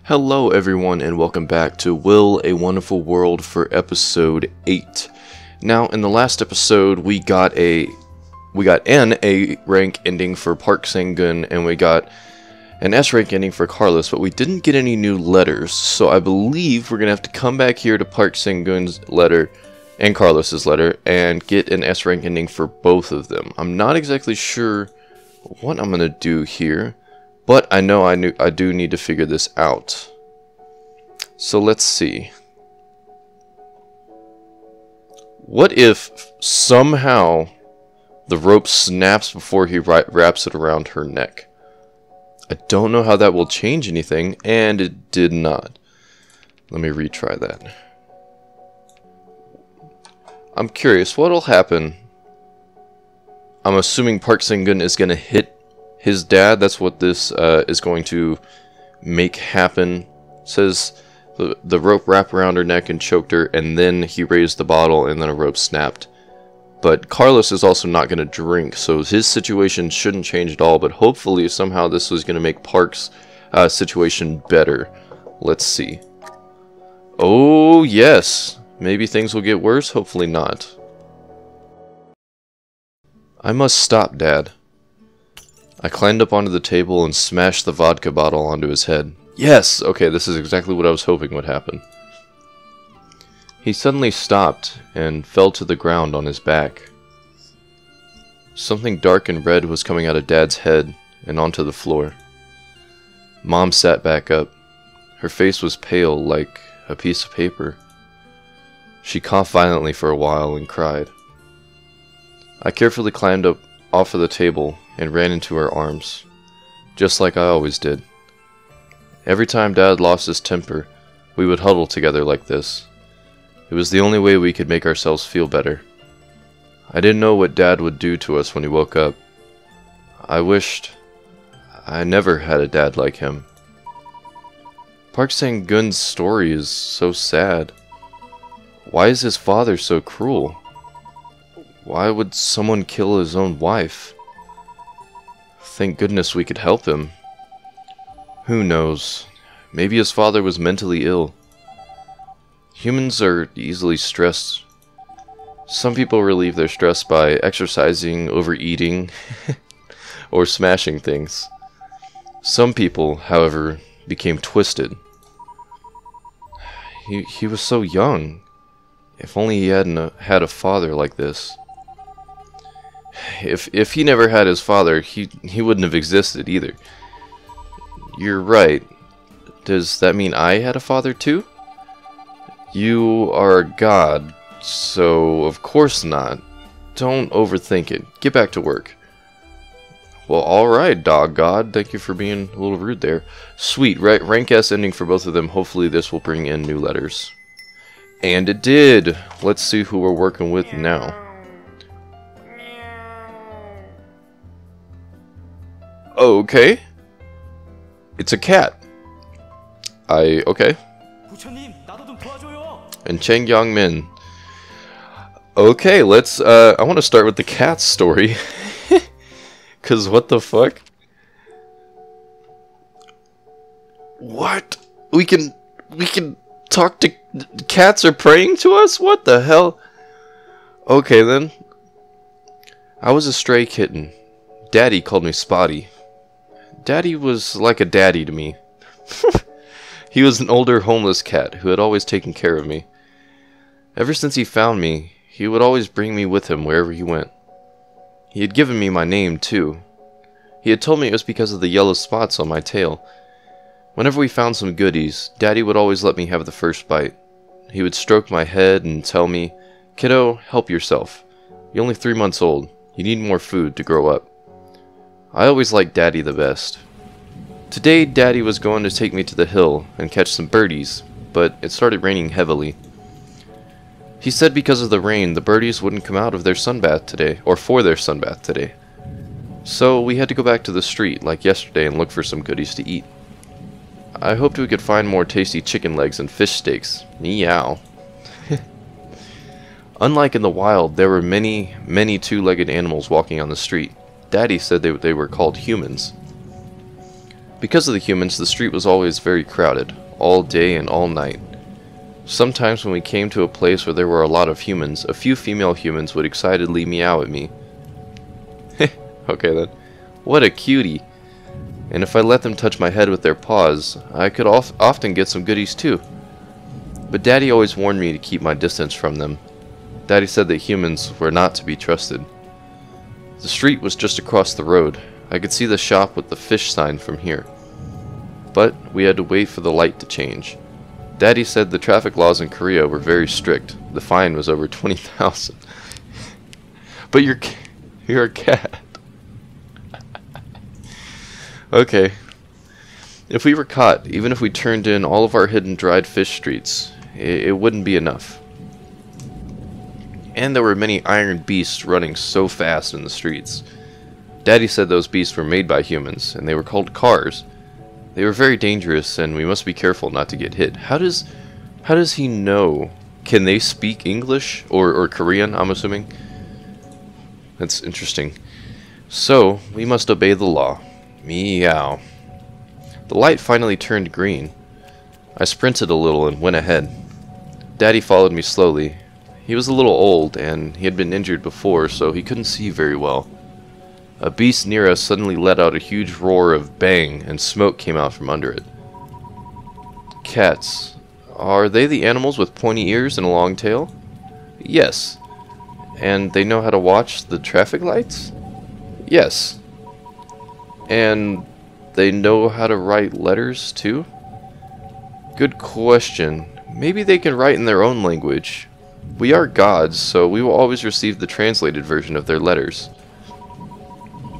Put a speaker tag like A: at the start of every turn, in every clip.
A: Hello everyone and welcome back to Will a Wonderful World for episode 8. Now in the last episode we got an A rank ending for Park Sang-gun and we got an S rank ending for Carlos, but we didn't get any new letters, so I believe we're gonna have to come back here to Park Sang-gun's letter and Carlos's letter and get an S rank ending for both of them. I'm not exactly sure what I'm gonna do here, but I know I do need to figure this out. So let's see. What if somehow the rope snaps before he wraps it around her neck? I don't know how that will change anything, and it did not. Let me retry that. I'm curious, what'll happen? I'm assuming Park Sang-gun is going to hit his dad. That's what this is going to make happen. It says the rope wrapped around her neck and choked her, and then he raised the bottle and then a rope snapped. But Carlos is also not going to drink, so his situation shouldn't change at all, but hopefully somehow this was going to make Park's situation better. Let's see. Oh yes, maybe things will get worse, hopefully not. I must stop, Dad. I climbed up onto the table and smashed the vodka bottle onto his head. Yes! Okay, this is exactly what I was hoping would happen. He suddenly stopped and fell to the ground on his back. Something dark and red was coming out of Dad's head and onto the floor. Mom sat back up. Her face was pale like a piece of paper. She coughed violently for a while and cried. I carefully climbed up off of the table and ran into her arms, just like I always did. Every time Dad lost his temper, we would huddle together like this. It was the only way we could make ourselves feel better. I didn't know what Dad would do to us when he woke up. I wished I never had a dad like him. Park Sang-gun's story is so sad. Why is his father so cruel? Why would someone kill his own wife? Thank goodness we could help him. Who knows? Maybe his father was mentally ill. Humans are easily stressed. Some people relieve their stress by exercising, overeating, or smashing things. Some people, however, became twisted. He was so young. If only he hadn't had a father like this. If he never had his father, he wouldn't have existed either. You're right. Does that mean I had a father too? You are a god, so of course not. Don't overthink it. Get back to work. Well, alright, dog god. Thank you for being a little rude there. Sweet, right? Rank S ending for both of them. Hopefully this will bring in new letters. And it did! Let's see who we're working with now. Okay. It's a cat. Okay. And Cheng Yang-min. Okay, let's, I want to start with the cat's story. Cause what the fuck? What? We can talk to... Cats are praying to us? What the hell? Okay then. I was a stray kitten. Daddy called me Spotty. Daddy was like a daddy to me. He was an older homeless cat who had always taken care of me. Ever since he found me, he would always bring me with him wherever he went. He had given me my name too. He had told me it was because of the yellow spots on my tail. Whenever we found some goodies, Daddy would always let me have the first bite. He would stroke my head and tell me, "Kiddo, help yourself. You're only 3 months old. You need more food to grow up." I always liked Daddy the best. Today, Daddy was going to take me to the hill and catch some birdies, but it started raining heavily. He said because of the rain, the birdies wouldn't come out of their sunbath today, or for their sunbath today. So we had to go back to the street like yesterday and look for some goodies to eat. I hoped we could find more tasty chicken legs and fish steaks. Meow. Unlike in the wild, there were many, many two-legged animals walking on the street. Daddy said they were called humans. Because of the humans, the street was always very crowded, all day and all night. Sometimes when we came to a place where there were a lot of humans, a few female humans would excitedly meow at me. Okay then. What a cutie. And if I let them touch my head with their paws, I could often get some goodies too. But Daddy always warned me to keep my distance from them. Daddy said that humans were not to be trusted. The street was just across the road. I could see the shop with the fish sign from here. But we had to wait for the light to change. Daddy said the traffic laws in Korea were very strict. The fine was over 20,000. But you're a cat. Okay. If we were caught, even if we turned in all of our hidden dried fish streets, it wouldn't be enough. And there were many iron beasts running so fast in the streets. Daddy said those beasts were made by humans, and they were called cars. They were very dangerous, and we must be careful not to get hit. How does he know? Can they speak English or Korean, I'm assuming? That's interesting. So, we must obey the law. Meow. The light finally turned green. I sprinted a little and went ahead. Daddy followed me slowly. He was a little old, and he had been injured before, so he couldn't see very well. A beast near us suddenly let out a huge roar of bang, and smoke came out from under it. Cats. Are they the animals with pointy ears and a long tail? Yes. And they know how to watch the traffic lights? Yes. And they know how to write letters too? Good question. Maybe they can write in their own language. We are gods, so we will always receive the translated version of their letters.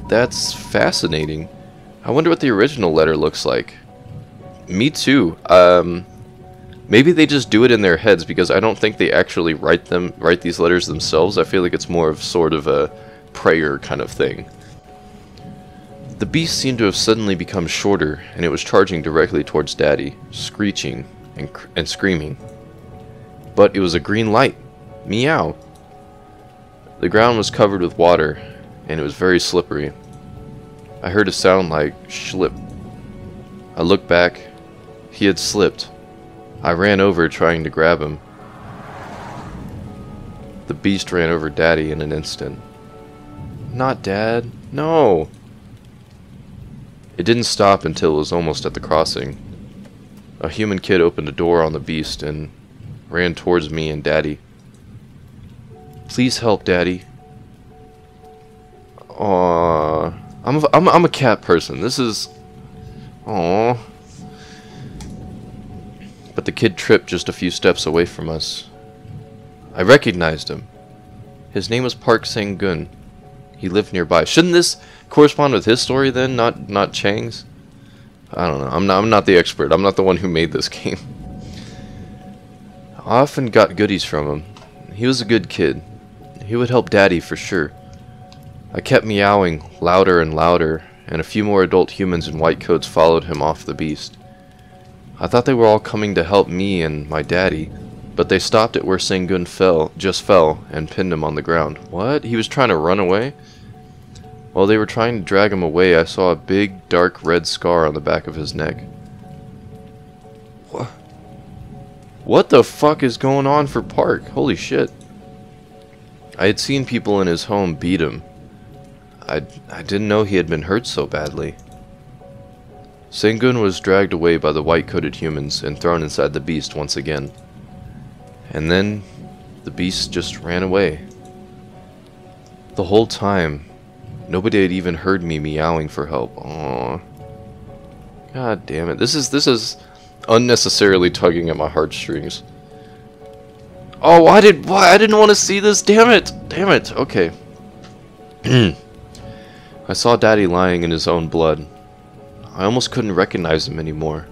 A: That's fascinating. I wonder what the original letter looks like. Me too. Maybe they just do it in their heads, because I don't think they actually write these letters themselves. I feel like it's more of sort of a prayer kind of thing. The beast seemed to have suddenly become shorter, and it was charging directly towards Daddy, screeching and screaming. But it was a green light. Meow. The ground was covered with water, and it was very slippery. I heard a sound like schlip. I looked back. He had slipped. I ran over trying to grab him. The beast ran over Daddy in an instant. Not Dad. No! It didn't stop until it was almost at the crossing. A human kid opened a door on the beast and ran towards me and Daddy. Please help, Daddy. Aww. I'm a cat person. This is... Aww. But the kid tripped just a few steps away from us. I recognized him. His name was Park Sang-gun. He lived nearby. Shouldn't this correspond with his story then, not Chang's? I don't know. I'm not the expert. I'm not the one who made this game. I often got goodies from him. He was a good kid. He would help Daddy for sure. I kept meowing louder and louder, and a few more adult humans in white coats followed him off the beast. I thought they were all coming to help me and my daddy, but they stopped at where Sang-gun just fell, and pinned him on the ground. What? He was trying to run away? While they were trying to drag him away, I saw a big, dark red scar on the back of his neck. What the fuck is going on for Park? Holy shit. I had seen people in his home beat him. I didn't know he had been hurt so badly. Sang-gun was dragged away by the white-coated humans and thrown inside the beast once again. And then, the beast just ran away. The whole time, nobody had even heard me meowing for help. Aww. God damn it. This is unnecessarily tugging at my heartstrings. Oh, why? I didn't want to see this. Damn it. Damn it. Okay. I saw Daddy lying in his own blood. I almost couldn't recognize him anymore.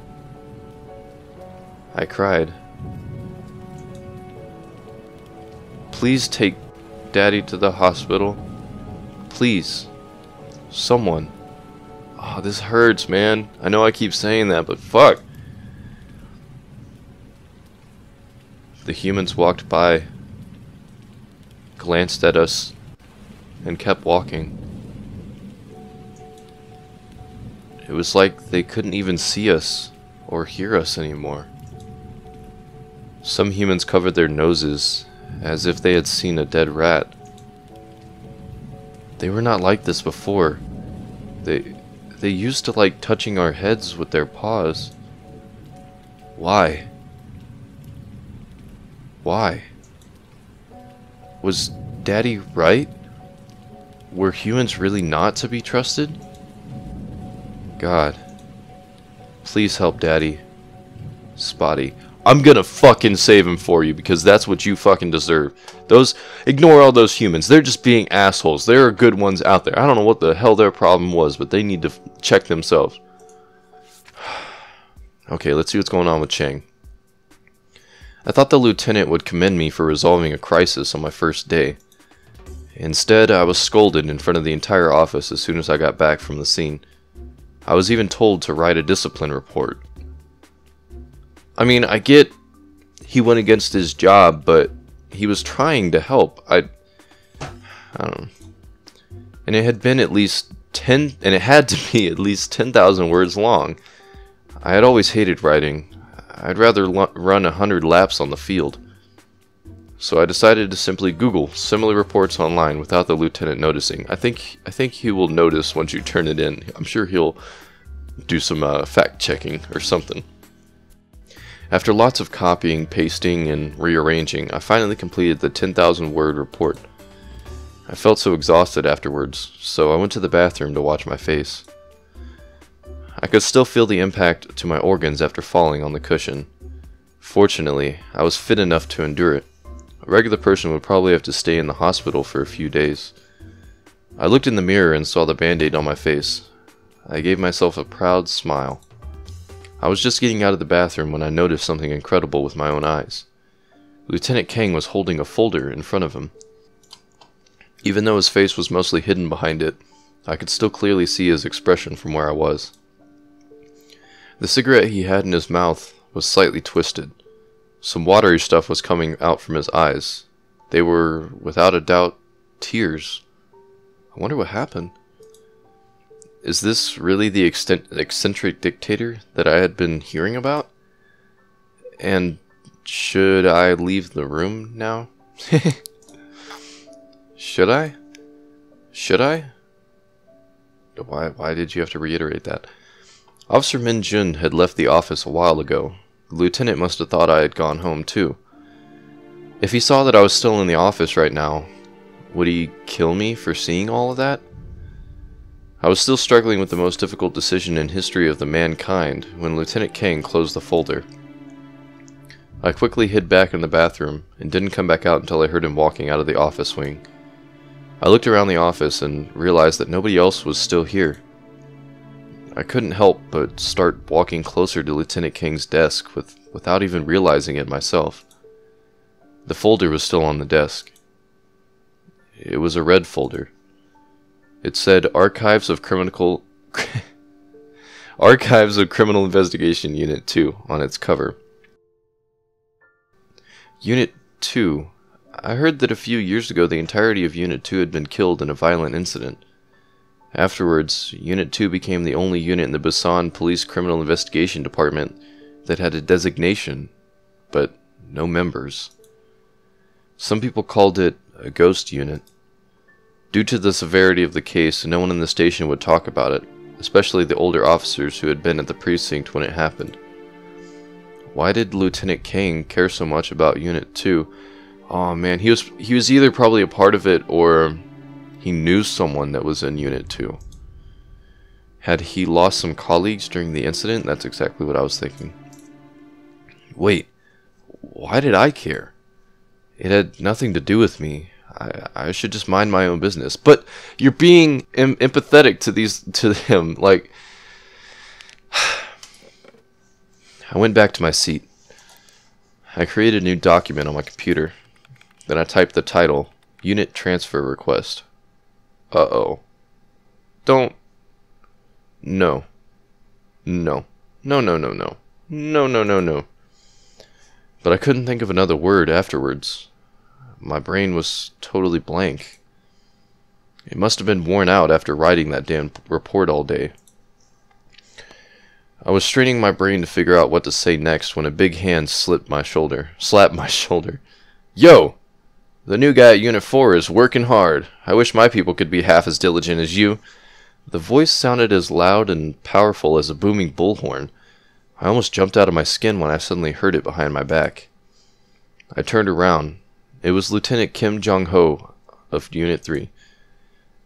A: I cried. Please take Daddy to the hospital. Please. Someone. Oh, this hurts, man. I know I keep saying that, but fuck. The humans walked by, glanced at us, and kept walking. it was like they couldn't even see us or hear us anymore. Some humans covered their noses as if they had seen a dead rat. They were not like this before. They used to like touching our heads with their paws. Why? Why? Was Daddy right? Were humans really not to be trusted? God. Please help Daddy. Spotty. I'm gonna fucking save him for you because that's what you fucking deserve. Ignore all those humans. They're just being assholes. There are good ones out there. I don't know what the hell their problem was, but they need to check themselves. Okay, let's see what's going on with Chang. I thought the lieutenant would commend me for resolving a crisis on my first day. Instead, I was scolded in front of the entire office as soon as I got back from the scene. I was even told to write a discipline report. I mean, I get he went against his job, but he was trying to help. I don't know. And it had been at least 10, and it had to be at least 10,000 words long. I had always hated writing. I'd rather run 100 laps on the field. So I decided to simply Google similar reports online without the lieutenant noticing. I think he will notice once you turn it in. I'm sure he'll do some fact checking or something. After lots of copying, pasting, and rearranging, I finally completed the 10,000 word report. I felt so exhausted afterwards, so I went to the bathroom to wash my face. I could still feel the impact to my organs after falling on the cushion. Fortunately, I was fit enough to endure it. A regular person would probably have to stay in the hospital for a few days. I looked in the mirror and saw the band-aid on my face. I gave myself a proud smile. I was just getting out of the bathroom when I noticed something incredible with my own eyes. Lieutenant Kang was holding a folder in front of him. Even though his face was mostly hidden behind it, I could still clearly see his expression from where I was. The cigarette he had in his mouth was slightly twisted. Some watery stuff was coming out from his eyes. They were, without a doubt, tears. I wonder what happened. Is this really the eccentric dictator that I had been hearing about? And should I leave the room now? Should I? Should I? Why did you have to reiterate that? Officer Min Jun had left the office a while ago. The lieutenant must have thought I had gone home too. If he saw that I was still in the office right now, would he kill me for seeing all of that? I was still struggling with the most difficult decision in history of the mankind when Lieutenant Kang closed the folder. I quickly hid back in the bathroom and didn't come back out until I heard him walking out of the office wing. I looked around the office and realized that nobody else was still here. I couldn't help but start walking closer to Lieutenant Kang's desk without even realizing it myself. The folder was still on the desk. It was a red folder. It said Archives of Criminal Investigation Unit 2 on its cover. Unit 2. I heard that a few years ago the entirety of Unit 2 had been killed in a violent incident. Afterwards, Unit 2 became the only unit in the Busan Police Criminal Investigation Department that had a designation, but no members. Some people called it a ghost unit. Due to the severity of the case, no one in the station would talk about it, especially the older officers who had been at the precinct when it happened. Why did Lieutenant Kang care so much about Unit 2? Oh man, he was either probably a part of it or he knew someone that was in Unit 2. Had he lost some colleagues during the incident? That's exactly what I was thinking. Wait, why did I care? It had nothing to do with me. I should just mind my own business. But you're being empathetic to him. Like, I went back to my seat. I created a new document on my computer. Then I typed the title, Unit Transfer Request. Uh-oh. Don't. No. No. No, no, no, no. No, no, no, no. But I couldn't think of another word afterwards. My brain was totally blank. It must have been worn out after writing that damn report all day. I was straining my brain to figure out what to say next when a big hand slapped my shoulder. Yo! The new guy at Unit 4 is working hard. I wish my people could be half as diligent as you. The voice sounded as loud and powerful as a booming bullhorn. I almost jumped out of my skin when I suddenly heard it behind my back. I turned around. It was Lieutenant Kim Jong-ho of Unit 3.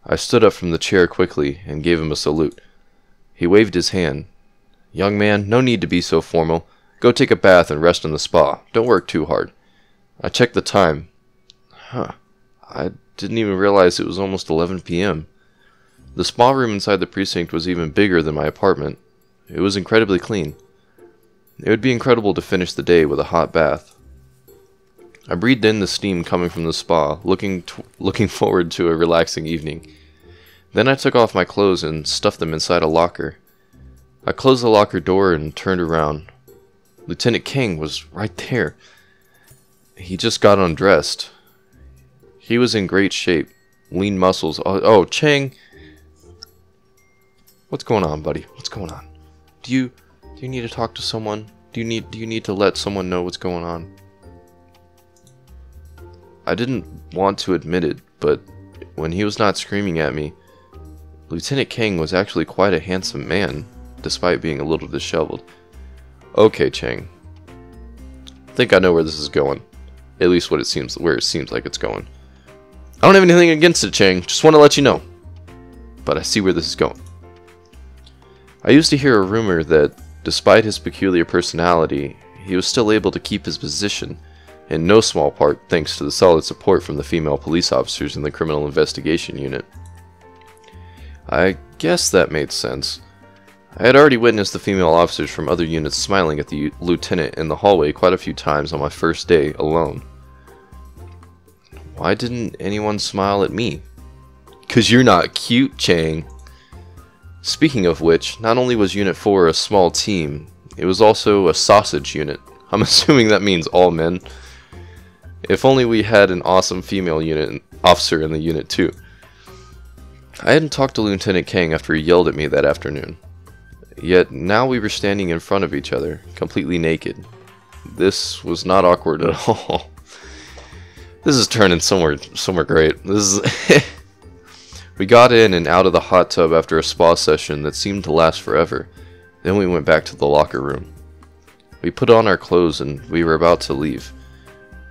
A: I stood up from the chair quickly and gave him a salute. He waved his hand. Young man, no need to be so formal. Go take a bath and rest in the spa. Don't work too hard. I checked the time. I didn't even realize it was almost 11 p.m. The spa room inside the precinct was even bigger than my apartment. It was incredibly clean. It would be incredible to finish the day with a hot bath. I breathed in the steam coming from the spa, looking forward to a relaxing evening. Then I took off my clothes and stuffed them inside a locker. I closed the locker door and turned around. Lieutenant King was right there. He just got undressed. He was in great shape, lean muscles. Oh, Chang. What's going on, buddy? What's going on? Do you need to talk to someone? Do you need to let someone know what's going on? I didn't want to admit it, but when he was not screaming at me, Lieutenant King was actually quite a handsome man, despite being a little disheveled. Okay, Chang. I think I know where this is going. At least where it seems like it's going. I don't have anything against it, Chang. Just want to let you know. But I see where this is going. I used to hear a rumor that, despite his peculiar personality, he was still able to keep his position, in no small part thanks to the solid support from the female police officers in the Criminal Investigation Unit. I guess that made sense. I had already witnessed the female officers from other units smiling at the lieutenant in the hallway quite a few times on my first day alone. Why didn't anyone smile at me? 'Cause you're not cute, Chang. Speaking of which, not only was Unit 4 a small team, it was also a sausage unit. I'm assuming that means all men. If only we had an awesome female unit officer in the unit too. I hadn't talked to Lieutenant King after he yelled at me that afternoon. Yet now we were standing in front of each other, completely naked. This was not awkward at all. This is turning somewhere great. This is We got in and out of the hot tub after a spa session that seemed to last forever. Then we went back to the locker room. We put on our clothes and we were about to leave.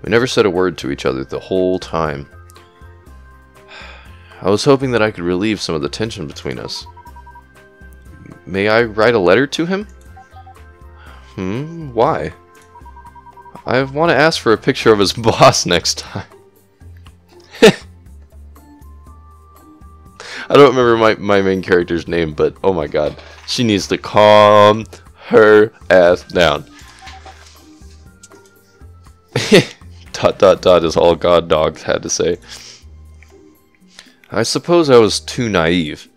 A: We never said a word to each other the whole time. I was hoping that I could relieve some of the tension between us. May I write a letter to him? Why? I want to ask for a picture of his boss next time. I don't remember my main character's name, but oh my god. She needs to calm her ass down. ... is all God Dog had to say. I suppose I was too naive.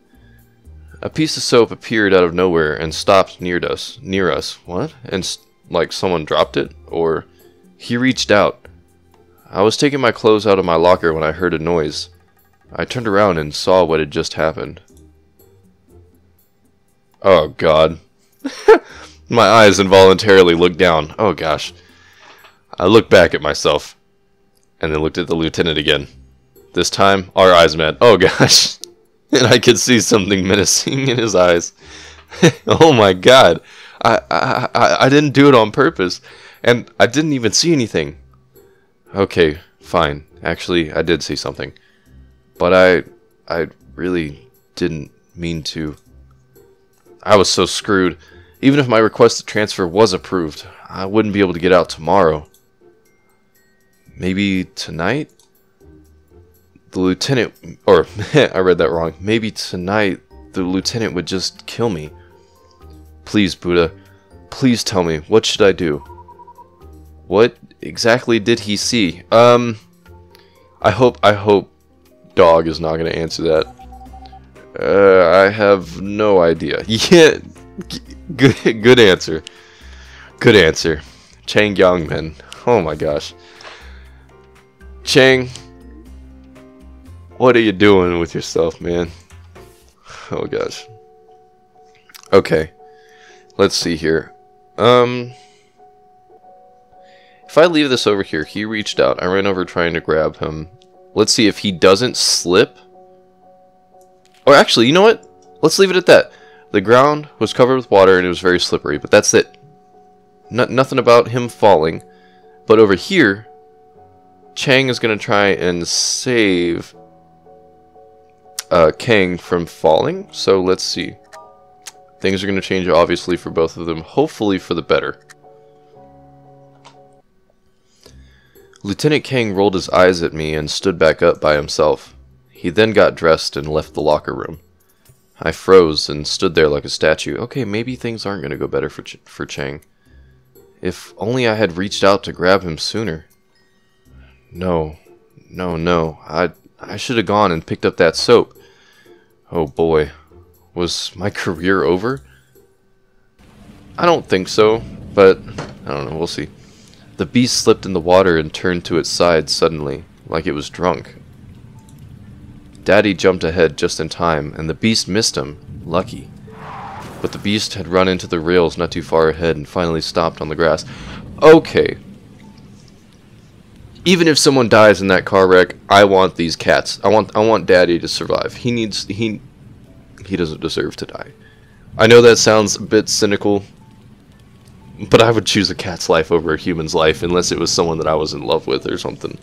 A: A piece of soap appeared out of nowhere and stopped near us. What? And like someone dropped it? Or he reached out. I was taking my clothes out of my locker when I heard a noise. I turned around and saw what had just happened. Oh god. My eyes involuntarily looked down. Oh gosh. I looked back at myself. And then looked at the lieutenant again. This time, our eyes met. Oh gosh. And I could see something menacing in his eyes. Oh my god. I didn't do it on purpose. And I didn't even see anything. Okay, fine. Actually, I did see something. But I really didn't mean to. I was so screwed. Even if my request to transfer was approved, I wouldn't be able to get out tomorrow. Maybe tonight? The lieutenant, or I read that wrong. Maybe tonight the lieutenant would just kill me. Please, Buddha, please tell me, what should I do? What exactly did he see? I hope Dog is not going to answer that. I have no idea. Yeah, good answer. Good answer. Chang Yangmin. Oh my gosh. Chang, what are you doing with yourself, man? Oh gosh. Okay. Let's see here. If I leave this over here, he reached out. I ran over trying to grab him. Let's see if he doesn't slip. Or actually, you know what? Let's leave it at that. The ground was covered with water and it was very slippery, but that's it. Nothing about him falling. But over here, Chang is going to try and save Kang from falling. So let's see. Things are going to change obviously for both of them. Hopefully for the better. Lieutenant Kang rolled his eyes at me and stood back up by himself. He then got dressed and left the locker room. I froze and stood there like a statue. Okay, maybe things aren't going to go better for Chang. If only I had reached out to grab him sooner. No. I should have gone and picked up that soap. Oh boy. Was my career over? I don't think so, but I don't know, we'll see. The beast slipped in the water and turned to its side suddenly, like it was drunk. Daddy jumped ahead just in time, and the beast missed him. Lucky. But the beast had run into the rails not too far ahead and finally stopped on the grass. Okay. Even if someone dies in that car wreck, I want these cats. I want Daddy to survive. He doesn't deserve to die. I know that sounds a bit cynical, but I would choose a cat's life over a human's life unless it was someone that I was in love with or something.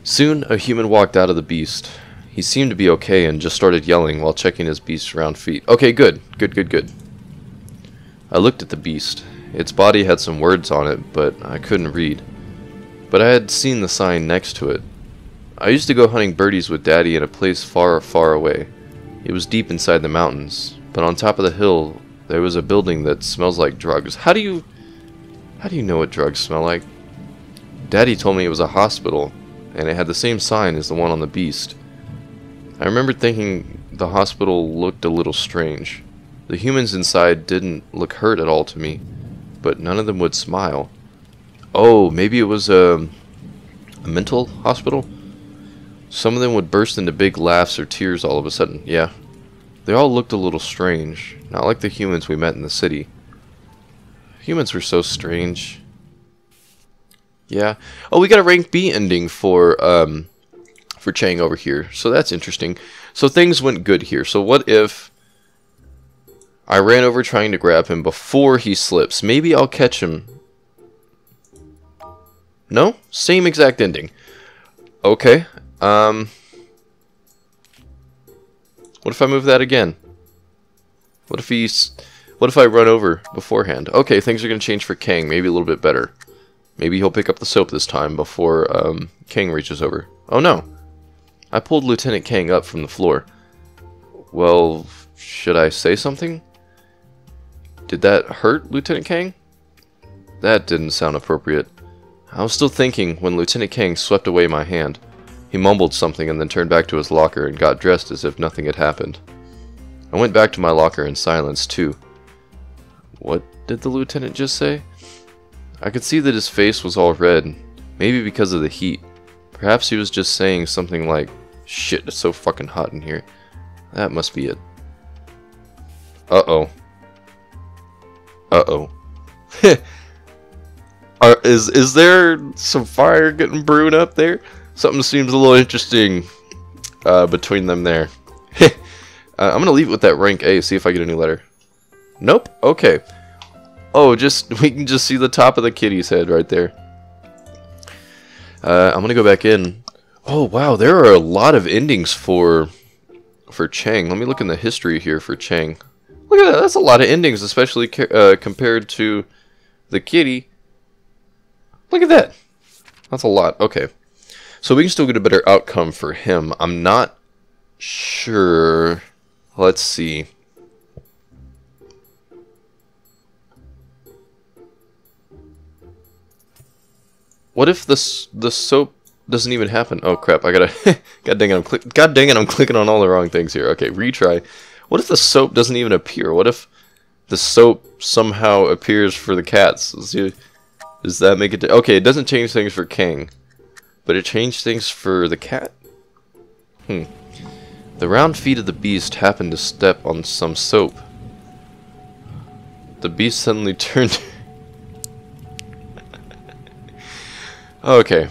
A: Soon, a human walked out of the beast. He seemed to be okay and just started yelling while checking his beast's round feet. Okay, good. I looked at the beast. Its body had some words on it, but I couldn't read. But I had seen the sign next to it. I used to go hunting birdies with Daddy in a place far, far away. It was deep inside the mountains, but on top of the hill, there was a building that smells like drugs. How do you know what drugs smell like? Daddy told me it was a hospital, and it had the same sign as the one on the beast. I remember thinking the hospital looked a little strange. The humans inside didn't look hurt at all to me, but none of them would smile. Oh, maybe it was a mental hospital? Some of them would burst into big laughs or tears all of a sudden. Yeah. They all looked a little strange, not like the humans we met in the city. Humans were so strange. Yeah. Oh, we got a rank B ending for Chang over here. So that's interesting. So things went good here. So what if I ran over trying to grab him before he slips? Maybe I'll catch him. No? Same exact ending. Okay. What if I move that again? What if I run over beforehand? Okay, things are going to change for Kang. Maybe a little bit better. Maybe he'll pick up the soap this time before Kang reaches over. Oh no. I pulled Lieutenant Kang up from the floor. Well, should I say something? Did that hurt, Lieutenant Kang? That didn't sound appropriate. I was still thinking when Lieutenant Kang swept away my hand. He mumbled something and then turned back to his locker and got dressed as if nothing had happened. I went back to my locker in silence, too. What did the lieutenant just say? I could see that his face was all red, maybe because of the heat. Perhaps he was just saying something like, "Shit, it's so fucking hot in here." That must be it. Uh-oh. Uh-oh. Is there some fire getting brewed up there? Something seems a little interesting between them there. I'm going to leave it with that rank A, see if I get a new letter. Nope? Okay. Oh, we can just see the top of the kitty's head right there. I'm going to go back in. Oh, wow, there are a lot of endings for Chang. Let me look in the history here for Chang. Look at that, that's a lot of endings, especially compared to the kitty. Look at that. That's a lot. Okay. So we can still get a better outcome for him. I'm not sure. Let's see. What if the soap doesn't even happen? Oh crap! I gotta. God dang it! I'm clicking on all the wrong things here. Okay, retry. What if the soap doesn't even appear? What if the soap somehow appears for the cats? Does that make it? Okay, it doesn't change things for Kang, but it changed things for the cat. The round feet of the beast happened to step on some soap. The beast suddenly turned... Okay.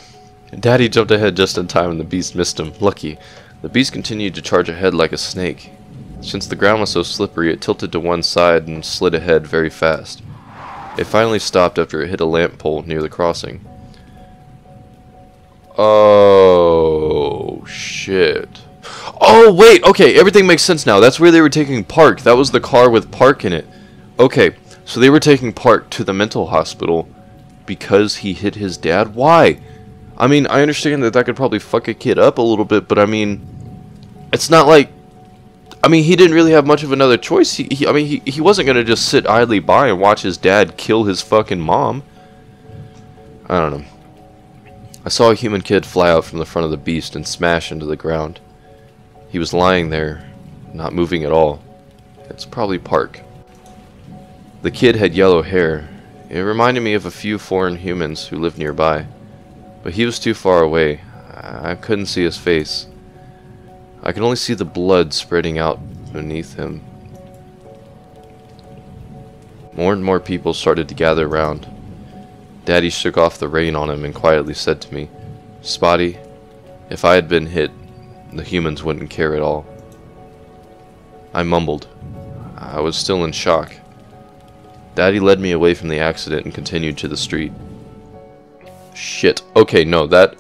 A: Daddy jumped ahead just in time and the beast missed him. Lucky. The beast continued to charge ahead like a snake. Since the ground was so slippery, it tilted to one side and slid ahead very fast. It finally stopped after it hit a lamp pole near the crossing. Oh, shit. Oh, wait, okay, everything makes sense now. That's where they were taking Park. That was the car with Park in it. Okay, so they were taking Park to the mental hospital because he hit his dad? Why? I mean, I understand that could probably fuck a kid up a little bit, but I mean, it's not like... I mean, he didn't really have much of another choice. He wasn't going to just sit idly by and watch his dad kill his fucking mom. I don't know. I saw a human kid fly out from the front of the beast and smash into the ground. He was lying there, not moving at all. It's probably Park. The kid had yellow hair. It reminded me of a few foreign humans who lived nearby. But he was too far away. I couldn't see his face. I could only see the blood spreading out beneath him. More and more people started to gather around. Daddy shook off the rain on him and quietly said to me, "Spotty, if I had been hit, the humans wouldn't care at all." I mumbled. I was still in shock. Daddy led me away from the accident and continued to the street. Shit. Okay, no, that...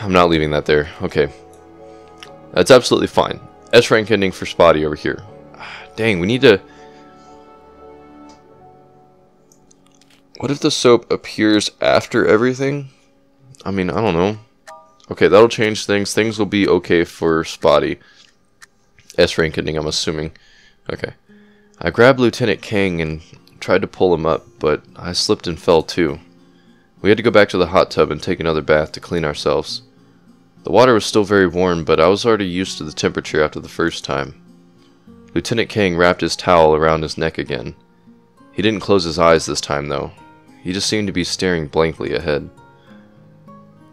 A: I'm not leaving that there. Okay. That's absolutely fine. S-rank ending for Spotty over here. Dang, we need to... What if the soap appears after everything? I mean, I don't know. Okay, that'll change things. Things will be okay for Spotty. S-rank ending, I'm assuming. Okay. I grabbed Lieutenant Kang and tried to pull him up, but I slipped and fell too. We had to go back to the hot tub and take another bath to clean ourselves. The water was still very warm, but I was already used to the temperature after the first time. Lieutenant Kang wrapped his towel around his neck again. He didn't close his eyes this time, though. He just seemed to be staring blankly ahead.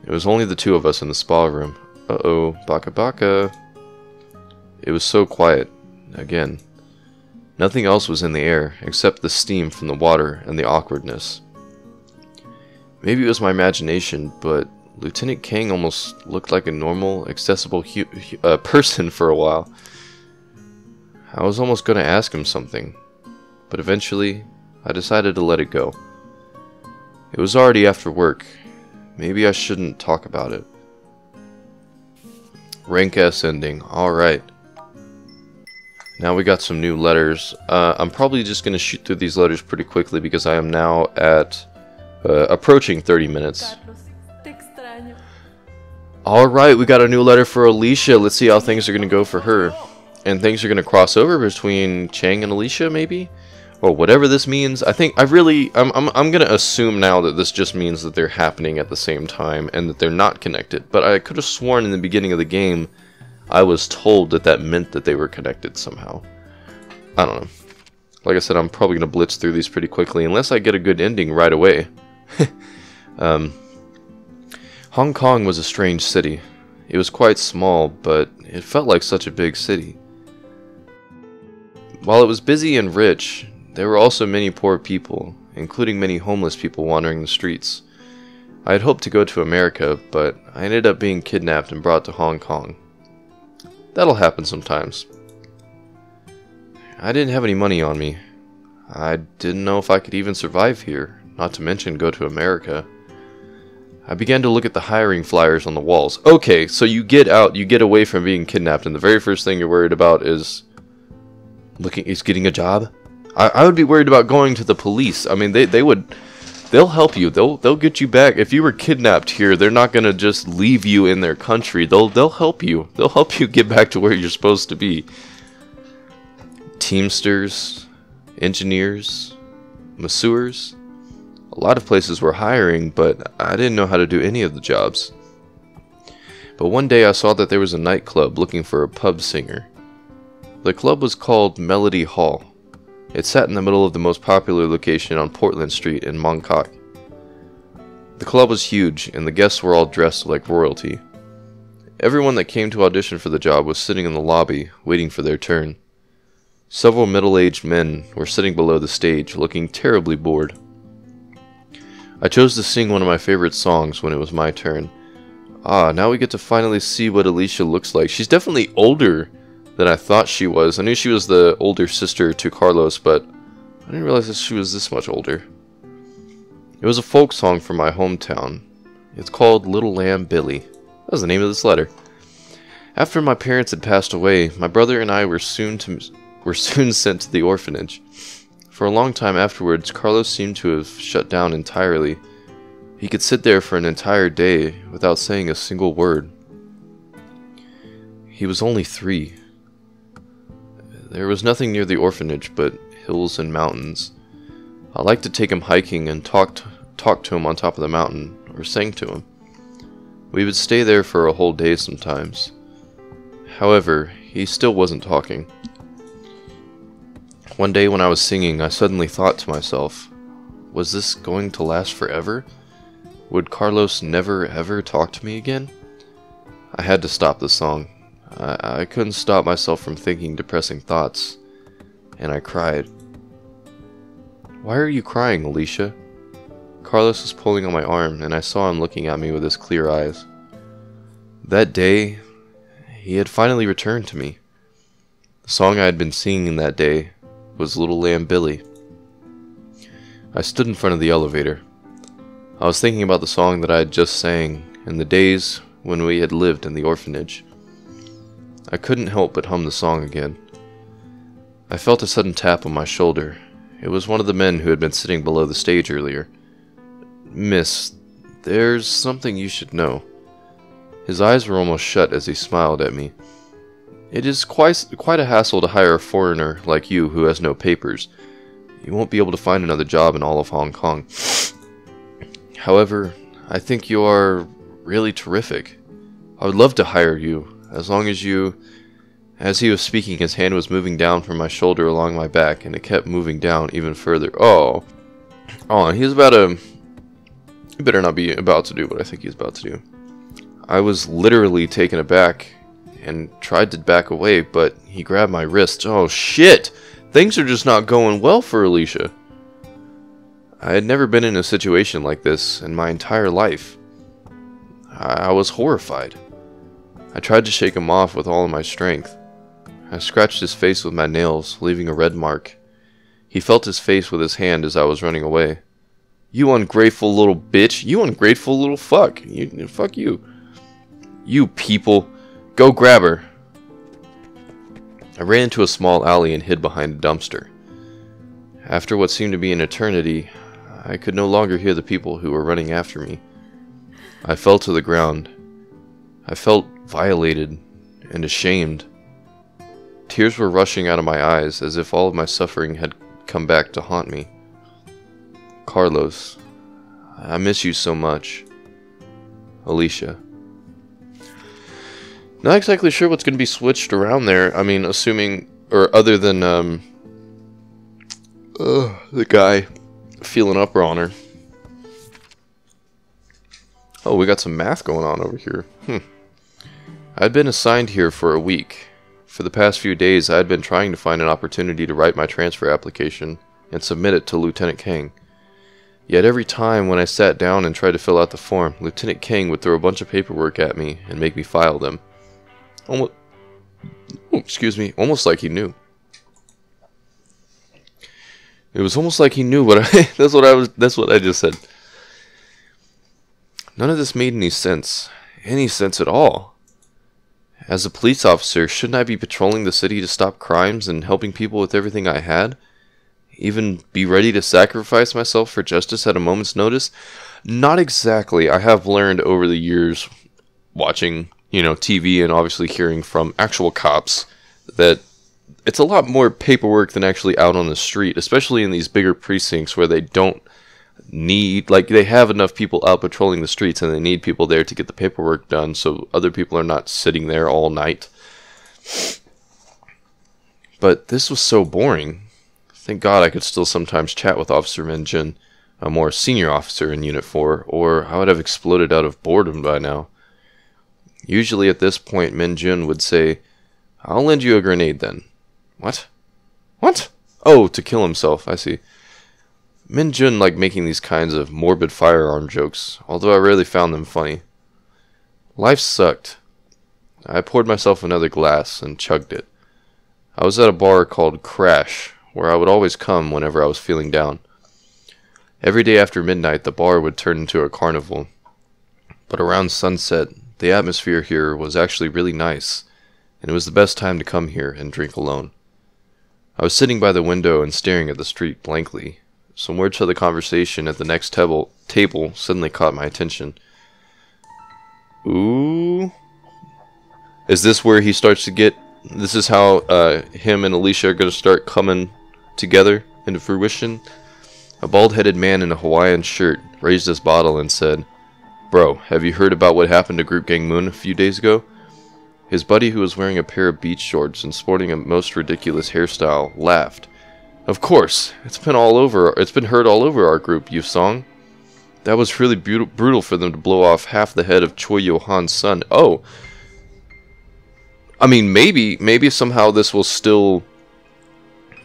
A: It was only the two of us in the spa room. Uh-oh, baka baka. It was so quiet, again. Nothing else was in the air, except the steam from the water and the awkwardness. Maybe it was my imagination, but Lieutenant Kang almost looked like a normal, accessible person for a while. I was almost going to ask him something, but eventually I decided to let it go. It was already after work. Maybe I shouldn't talk about it. Rank S ending. Alright. Now we got some new letters. I'm probably just going to shoot through these letters pretty quickly because I am now at approaching 30 minutes. Alright, we got a new letter for Alicia. Let's see how things are going to go for her. And things are going to cross over between Chang and Alicia, maybe? Or whatever this means. I'm going to assume now that this just means that they're happening at the same time and that they're not connected. But I could have sworn in the beginning of the game I was told that meant that they were connected somehow. I don't know. Like I said, I'm probably going to blitz through these pretty quickly unless I get a good ending right away. Hong Kong was a strange city. It was quite small, but it felt like such a big city. While it was busy and rich, there were also many poor people, including many homeless people wandering the streets. I had hoped to go to America, but I ended up being kidnapped and brought to Hong Kong. That'll happen sometimes. I didn't have any money on me. I didn't know if I could even survive here, not to mention go to America. I began to look at the hiring flyers on the walls. Okay, so you get out, you get away from being kidnapped, and the very first thing you're worried about is getting a job? I would be worried about going to the police. I mean, they'll help you. They'll get you back. If you were kidnapped here, they're not gonna just leave you in their country. They'll help you. They'll help you get back to where you're supposed to be. Teamsters, engineers, masseurs. A lot of places were hiring, but I didn't know how to do any of the jobs. But one day I saw that there was a nightclub looking for a pub singer. The club was called Melody Hall. It sat in the middle of the most popular location on Portland Street in Mongkok. The club was huge, and the guests were all dressed like royalty. Everyone that came to audition for the job was sitting in the lobby, waiting for their turn. Several middle-aged men were sitting below the stage, looking terribly bored. I chose to sing one of my favorite songs when it was my turn. Now we get to finally see what Alicia looks like. She's definitely older than I thought she was. I knew she was the older sister to Carlos, but I didn't realize that she was this much older. It was a folk song from my hometown. It's called Little Lamb Billy. That was the name of this letter. After my parents had passed away, my brother and I were soon sent to the orphanage. For a long time afterwards, Carlos seemed to have shut down entirely. He could sit there for an entire day without saying a single word. He was only 3. There was nothing near the orphanage but hills and mountains. I liked to take him hiking and talk to him on top of the mountain, or sing to him. We would stay there for a whole day sometimes. However, he still wasn't talking. One day when I was singing, I suddenly thought to myself, was this going to last forever? Would Carlos never ever talk to me again? I had to stop the song. I couldn't stop myself from thinking depressing thoughts, and I cried. Why are you crying, Alicia? Carlos was pulling on my arm, and I saw him looking at me with his clear eyes. That day, he had finally returned to me. The song I had been singing that day was Little Lamb Billy. I stood in front of the elevator. I was thinking about the song that I had just sang, and the days when we had lived in the orphanage. I couldn't help but hum the song again. I felt a sudden tap on my shoulder. It was one of the men who had been sitting below the stage earlier. Miss, there's something you should know. His eyes were almost shut as he smiled at me. It is quite a hassle to hire a foreigner like you who has no papers. You won't be able to find another job in all of Hong Kong. However, I think you are really terrific. I would love to hire you, as long as you... As he was speaking, his hand was moving down from my shoulder along my back, and it kept moving down even further. Oh, he's about to... He better not be about to do what I think he's about to do. I was literally taken aback and tried to back away, but he grabbed my wrist. Oh, shit! Things are just not going well for Alicia. I had never been in a situation like this in my entire life. I was horrified. I tried to shake him off with all of my strength. I scratched his face with my nails, leaving a red mark. He felt his face with his hand as I was running away. You ungrateful little bitch. You ungrateful little fuck. Fuck you. You people. Go grab her. I ran into a small alley and hid behind a dumpster. After what seemed to be an eternity, I could no longer hear the people who were running after me. I fell to the ground. I felt violated and ashamed. Tears were rushing out of my eyes as if all of my suffering had come back to haunt me. Carlos, I miss you so much. Alicia. Not exactly sure what's going to be switched around there. I mean, assuming, or other than the guy feeling up on her. Oh, we got some math going on over here. I'd been assigned here for a week. For the past few days, I had been trying to find an opportunity to write my transfer application and submit it to Lieutenant Kang. Yet every time when I sat down and tried to fill out the form, Lieutenant Kang would throw a bunch of paperwork at me and make me file them. Almost like he knew. It was almost like he knew what I that's what I just said. None of this made any sense at all. As a police officer, shouldn't I be patrolling the city to stop crimes and helping people with everything I had? Even be ready to sacrifice myself for justice at a moment's notice? Not exactly. I have learned over the years, watching, TV and obviously hearing from actual cops, that it's a lot more paperwork than actually out on the street, especially in these bigger precincts where they don't need, they have enough people out patrolling the streets and they need people there to get the paperwork done so other people are not sitting there all night. But this was so boring. Thank God I could still sometimes chat with Officer Min-jin, a more senior officer in Unit 4, or I would have exploded out of boredom by now. Usually at this point, Min-jin would say, "I'll lend you a grenade then." What? What? Oh, to kill himself, I see. Min Jun liked making these kinds of morbid firearm jokes, although I rarely found them funny. Life sucked. I poured myself another glass and chugged it. I was at a bar called Crash, where I would always come whenever I was feeling down. Every day after midnight, the bar would turn into a carnival. But around sunset, the atmosphere here was actually really nice, and it was the best time to come here and drink alone. I was sitting by the window and staring at the street blankly. Some words to the conversation at the next table suddenly caught my attention. Ooh. Is this where he starts to get... This is how him and Alicia are going to start coming together into fruition? A bald-headed man in a Hawaiian shirt raised his bottle and said, "Bro, have you heard about what happened to Group Gang Moon a few days ago?" His buddy, who was wearing a pair of beach shorts and sporting a most ridiculous hairstyle, laughed. "Of course, it's been heard all over our group, you song. That was really brutal for them to blow off half the head of Choi Yo-han's son." Oh, I mean, maybe somehow this will still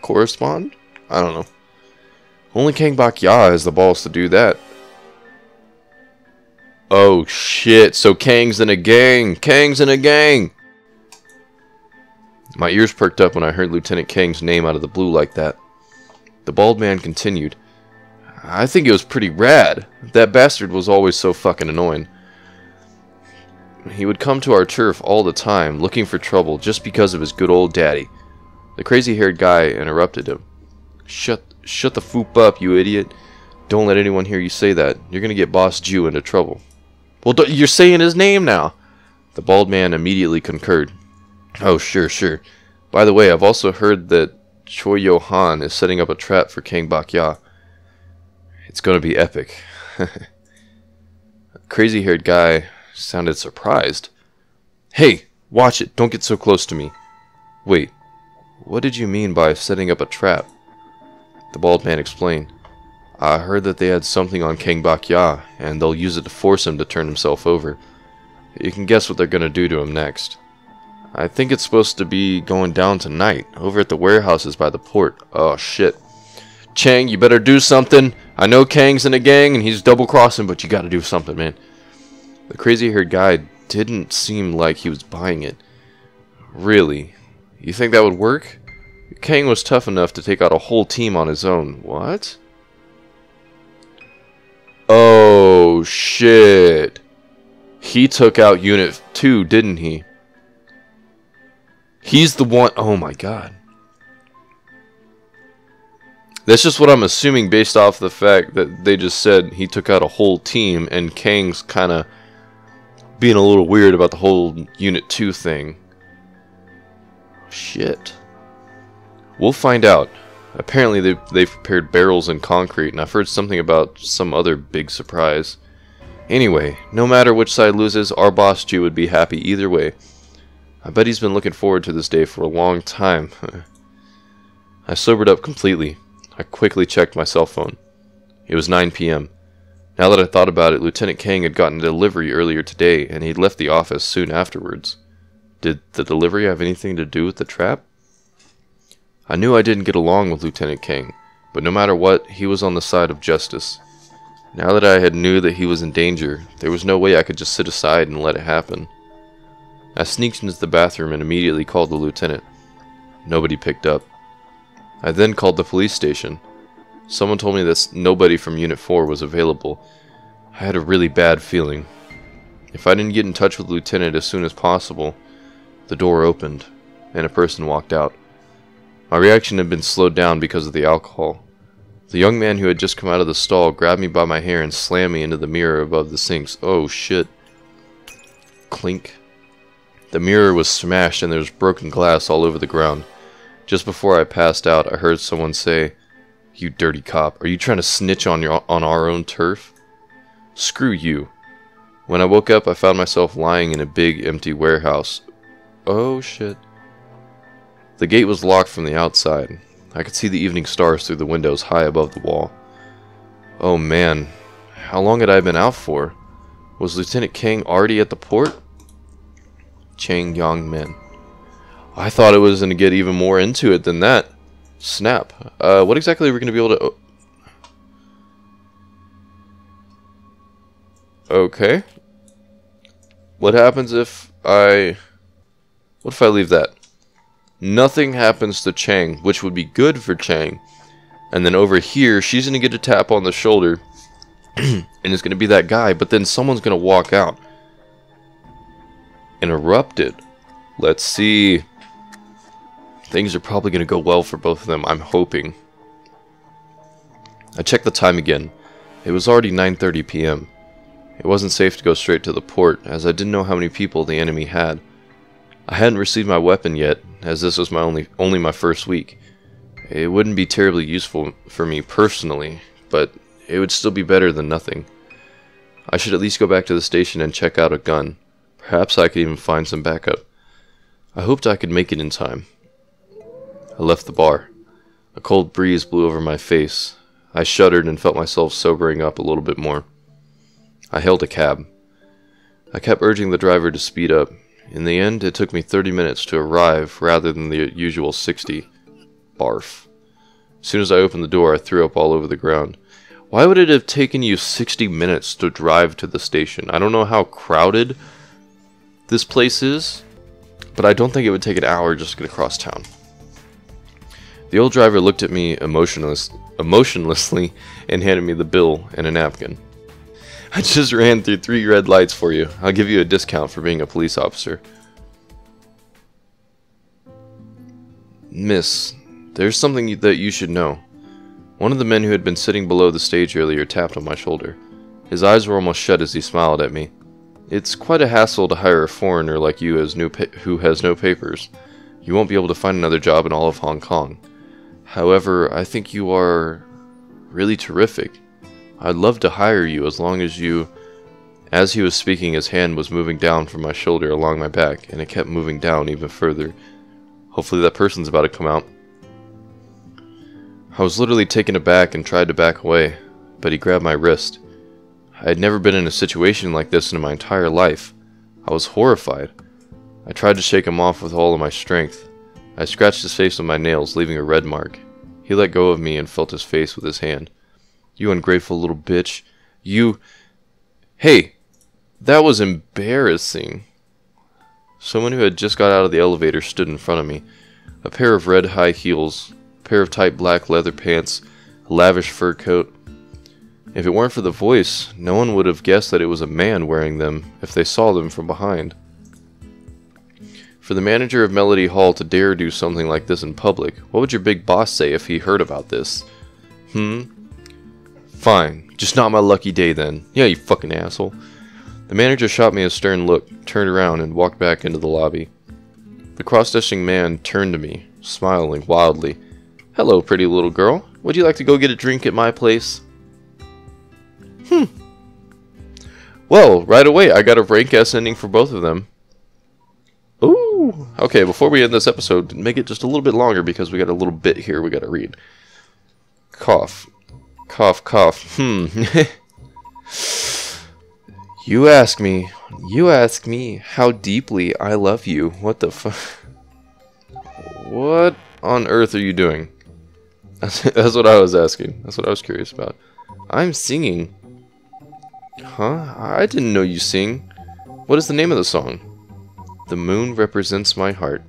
A: correspond? I don't know. Only Kang Bak-ya has the balls to do that. Oh shit, so Kang's in a gang! Kang's in a gang! My ears perked up when I heard Lieutenant Kang's name out of the blue like that. The bald man continued, "I think it was pretty rad. That bastard was always so fucking annoying. He would come to our turf all the time, looking for trouble just because of his good old daddy." The crazy-haired guy interrupted him. Shut the foop up, you idiot. Don't let anyone hear you say that. You're gonna get Boss Jew into trouble." "Well, you're saying his name now." The bald man immediately concurred. "Oh, sure. By the way, I've also heard that Choi Yo-han is setting up a trap for Kang Bak-ya. It's gonna be epic." The crazy-haired guy sounded surprised. "Hey, watch it. Don't get so close to me." "Wait, what did you mean by setting up a trap?" The bald man explained. "I heard that they had something on Kang Bak-ya, and they'll use it to force him to turn himself over. You can guess what they're gonna do to him next. I think it's supposed to be going down tonight, over at the warehouses by the port." "Oh, shit. Chang, you better do something. I know Kang's in a gang, and he's double-crossing, but you gotta do something, man." The crazy-haired guy didn't seem like he was buying it. "Really? You think that would work? Kang was tough enough to take out a whole team on his own." "What?" "Oh, shit. He took out Unit 2, didn't he? He's the one..." Oh my god. That's just what I'm assuming based off the fact that they just said he took out a whole team, and Kang's kind of being a little weird about the whole Unit 2 thing. Shit. We'll find out. Apparently they've prepared barrels and concrete, and I've heard something about some other big surprise. Anyway, no matter which side loses, our boss Jew would be happy either way. I bet he's been looking forward to this day for a long time. I sobered up completely. I quickly checked my cell phone. It was 9 p.m. Now that I thought about it, Lieutenant Kang had gotten a delivery earlier today, and he'd left the office soon afterwards. Did the delivery have anything to do with the trap? I knew I didn't get along with Lieutenant Kang, but no matter what, he was on the side of justice. Now that I had knew that he was in danger, there was no way I could just sit aside and let it happen. I sneaked into the bathroom and immediately called the lieutenant. Nobody picked up. I then called the police station. Someone told me that nobody from Unit 4 was available. I had a really bad feeling. If I didn't get in touch with the lieutenant as soon as possible, the door opened, and a person walked out. My reaction had been slowed down because of the alcohol. The young man who had just come out of the stall grabbed me by my hair and slammed me into the mirror above the sinks. Oh shit. Clink. The mirror was smashed and there was broken glass all over the ground. Just before I passed out, I heard someone say, "You dirty cop, are you trying to snitch on our own turf?" Screw you. When I woke up, I found myself lying in a big empty warehouse. Oh shit. The gate was locked from the outside. I could see the evening stars through the windows high above the wall. Oh man, how long had I been out for? Was Lieutenant Kang already at the port? Chang Yong Min. I thought it was going to get even more into it than that. Snap. What exactly are we going to be able to... Okay. What happens if I... What if I leave that? Nothing happens to Chang, which would be good for Chang. And then over here, she's going to get a tap on the shoulder. And it's going to be that guy, but then someone's going to walk out. Interrupted. Let's see. Things are probably going to go well for both of them, I'm hoping. I checked the time again. It was already 9:30 p.m. It wasn't safe to go straight to the port, as I didn't know how many people the enemy had. I hadn't received my weapon yet, as this was only my first week. It wouldn't be terribly useful for me personally, but it would still be better than nothing. I should at least go back to the station and check out a gun. Perhaps I could even find some backup. I hoped I could make it in time. I left the bar. A cold breeze blew over my face. I shuddered and felt myself sobering up a little bit more. I hailed a cab. I kept urging the driver to speed up. In the end, it took me 30 minutes to arrive rather than the usual 60. Barf. As soon as I opened the door, I threw up all over the ground. Why would it have taken you 60 minutes to drive to the station? I don't know how crowded this place is, but I don't think it would take an hour just to get across town. The old driver looked at me emotionlessly and handed me the bill and a napkin. I just ran through 3 red lights for you. I'll give you a discount for being a police officer. Miss, there's something that you should know. One of the men who had been sitting below the stage earlier tapped on my shoulder. His eyes were almost shut as he smiled at me. It's quite a hassle to hire a foreigner like you who has no papers. You won't be able to find another job in all of Hong Kong. However, I think you are really terrific. I'd love to hire you as long as you... As he was speaking, his hand was moving down from my shoulder along my back, and it kept moving down even further. Hopefully that person's about to come out. I was literally taken aback and tried to back away, but he grabbed my wrist. I had never been in a situation like this in my entire life. I was horrified. I tried to shake him off with all of my strength. I scratched his face with my nails, leaving a red mark. He let go of me and felt his face with his hand. You ungrateful little bitch. You... Hey! That was embarrassing. Someone who had just got out of the elevator stood in front of me. A pair of red high heels, a pair of tight black leather pants, a lavish fur coat. If it weren't for the voice, no one would have guessed that it was a man wearing them if they saw them from behind. For the manager of Melody Hall to dare do something like this in public, what would your big boss say if he heard about this? Fine, just not my lucky day then. Yeah, you fucking asshole. The manager shot me a stern look, turned around, and walked back into the lobby. The cross-stitching man turned to me, smiling wildly. Hello, pretty little girl. Would you like to go get a drink at my place? Well, right away, I got a rank S ending for both of them. Ooh. Okay, before we end this episode, make it just a little bit longer because we got a little bit here we got to read. Cough. Cough, cough. You ask me how deeply I love you. What the fuck? What on earth are you doing? That's what I was asking. That's what I was curious about. I'm singing. Huh? I didn't know you sing. What is the name of the song? The moon represents my heart.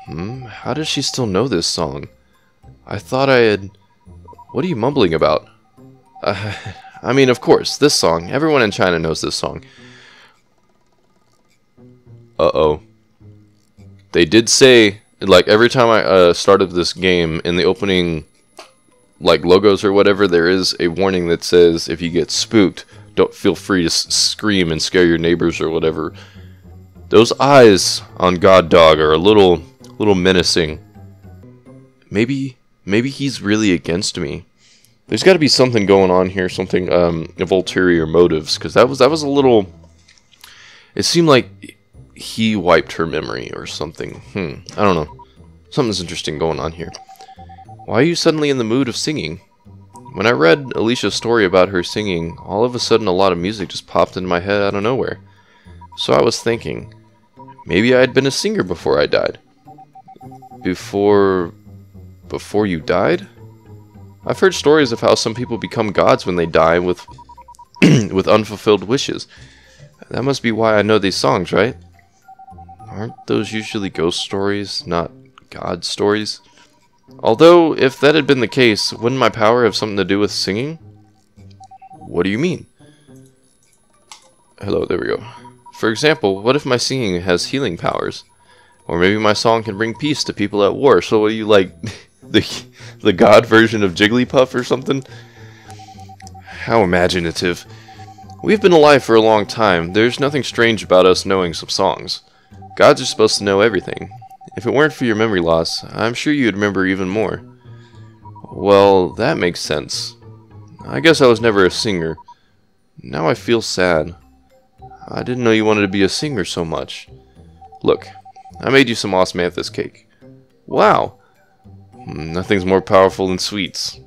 A: How does she still know this song? I thought I had... What are you mumbling about? I mean, of course, this song. Everyone in China knows this song. Uh-oh. They did say, like, every time I started this game, in the opening, like, logos or whatever, there is a warning that says, if you get spooked, don't feel free to scream and scare your neighbors or whatever. Those eyes on God Dog are a little menacing. Maybe he's really against me. There's got to be something going on here, something of ulterior motives, because that was a little... It seemed like he wiped her memory or something. I don't know. Something's interesting going on here. Why are you suddenly in the mood of singing? When I read Alicia's story about her singing, all of a sudden a lot of music just popped into my head out of nowhere. So I was thinking, maybe I had been a singer before I died. Before Before you died? I've heard stories of how some people become gods when they die with with unfulfilled wishes. That must be why I know these songs, right? Aren't those usually ghost stories, not god stories? Although, if that had been the case, wouldn't my power have something to do with singing? What do you mean? Hello, there we go. For example, what if my singing has healing powers? Or maybe my song can bring peace to people at war. So what are you, like, the god version of Jigglypuff or something? How imaginative. We've been alive for a long time. There's nothing strange about us knowing some songs. Gods are supposed to know everything. If it weren't for your memory loss, I'm sure you'd remember even more. Well, that makes sense. I guess I was never a singer. Now I feel sad. I didn't know you wanted to be a singer so much. Look, I made you some osmanthus cake. Wow! Nothing's more powerful than sweets.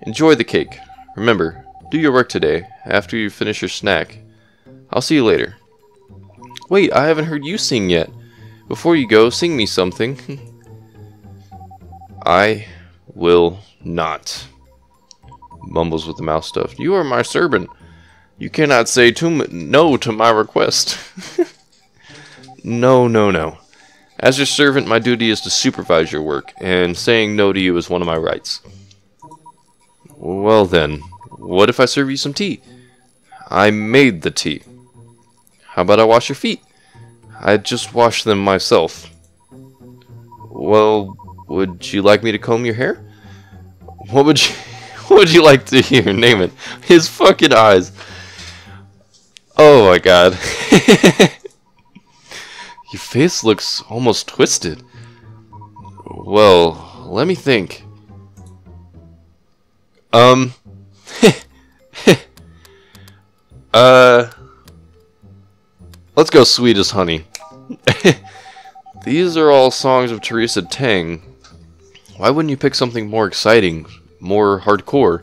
A: Enjoy the cake. Remember, do your work today, after you finish your snack. I'll see you later. Wait, I haven't heard you sing yet. Before you go, sing me something. I will not. Mumbles with the mouth stuffed. You are my servant. You cannot say no to my request. No. As your servant, my duty is to supervise your work, and saying no to you is one of my rights. Well then, what if I serve you some tea? I made the tea. How about I wash your feet? I just washed them myself. Well, would you like me to comb your hair? What would you like to hear? Name it. His fucking eyes. Oh my god. Your face looks almost twisted. Well, let me think. Let's go Sweet as Honey. These are all songs of Teresa Teng. Why wouldn't you pick something more exciting, more hardcore?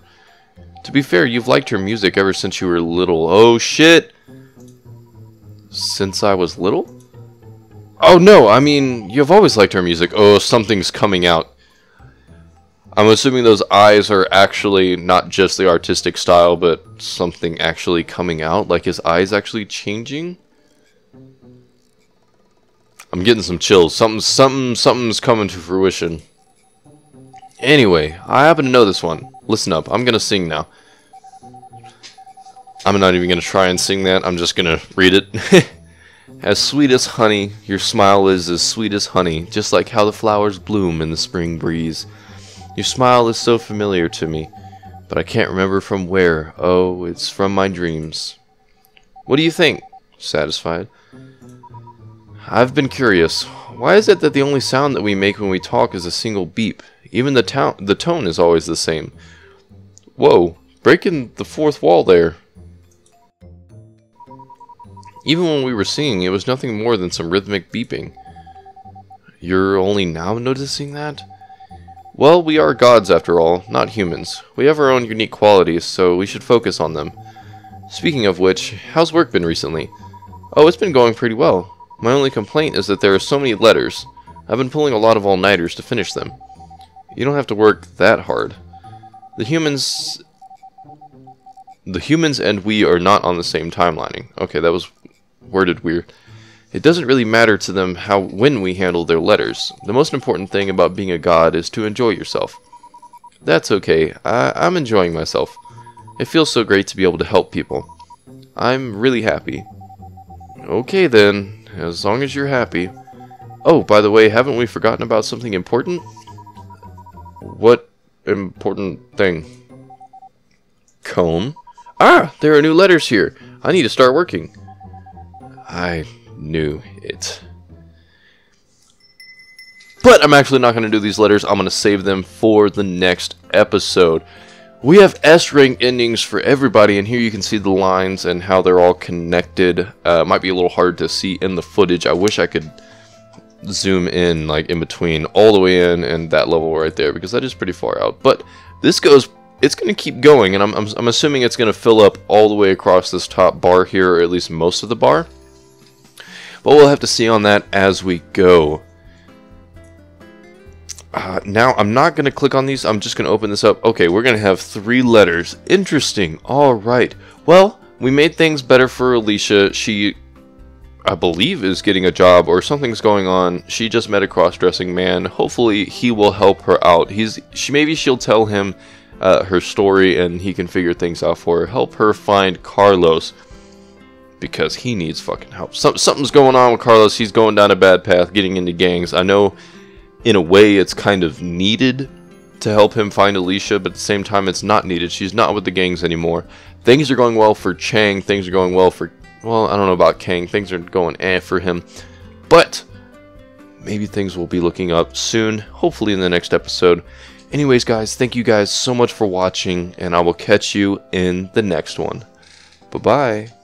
A: To be fair, you've liked her music ever since you were little. Oh shit! Since I was little? Oh no, I mean, you've always liked her music. Oh, something's coming out. I'm assuming those eyes are actually not just the artistic style, but something actually coming out, like his eyes actually changing. I'm getting some chills. Something's coming to fruition. Anyway, I happen to know this one. Listen up, I'm gonna sing now. I'm not even gonna try and sing that, I'm just gonna read it. As sweet as honey, your smile is as sweet as honey, just like how the flowers bloom in the spring breeze. Your smile is so familiar to me, but I can't remember from where. Oh, it's from my dreams. What do you think? Satisfied? I've been curious. Why is it that the only sound that we make when we talk is a single beep? Even the tone is always the same. Whoa, breaking the fourth wall there. Even when we were singing, it was nothing more than some rhythmic beeping. You're only now noticing that? Well, we are gods after all, not humans. We have our own unique qualities, so we should focus on them. Speaking of which, how's work been recently? Oh, it's been going pretty well. My only complaint is that there are so many letters. I've been pulling a lot of all-nighters to finish them. You don't have to work that hard. The humans and we are not on the same timelining. Okay, that was worded weird. It doesn't really matter to them when we handle their letters. The most important thing about being a god is to enjoy yourself. That's okay. I'm enjoying myself. It feels so great to be able to help people. I'm really happy. Okay then, as long as you're happy. Oh, by the way, haven't we forgotten about something important? What important thing? Comb? Ah, there are new letters here. I need to start working. I knew it. But I'm actually not going to do these letters. I'm going to save them for the next episode. We have S-rank endings for everybody, and here you can see the lines and how they're all connected. Might be a little hard to see in the footage. I wish I could zoom in, like in between, all the way in and that level right there, because that is pretty far out. But this goes, it's going to keep going, and I'm assuming it's going to fill up all the way across this top bar here, or at least most of the bar. But we'll have to see on that as we go. Now, I'm not going to click on these. I'm just going to open this up. Okay, we're going to have 3 letters. Interesting. All right. Well, we made things better for Alicia. She, I believe, is getting a job or something's going on. She just met a cross-dressing man. Hopefully, he will help her out. Maybe she'll tell him her story and he can figure things out for her. Help her find Carlos because he needs fucking help. Something's going on with Carlos. He's going down a bad path, getting into gangs. I know in a way it's kind of needed to help him find Alicia, but at the same time it's not needed. She's not with the gangs anymore. Things are going well for Chang. Things are going well for, well, I don't know about Kang. Things are going for him. But maybe things will be looking up soon, hopefully in the next episode. Anyways, guys, thank you guys so much for watching, and I will catch you in the next one. Bye-bye.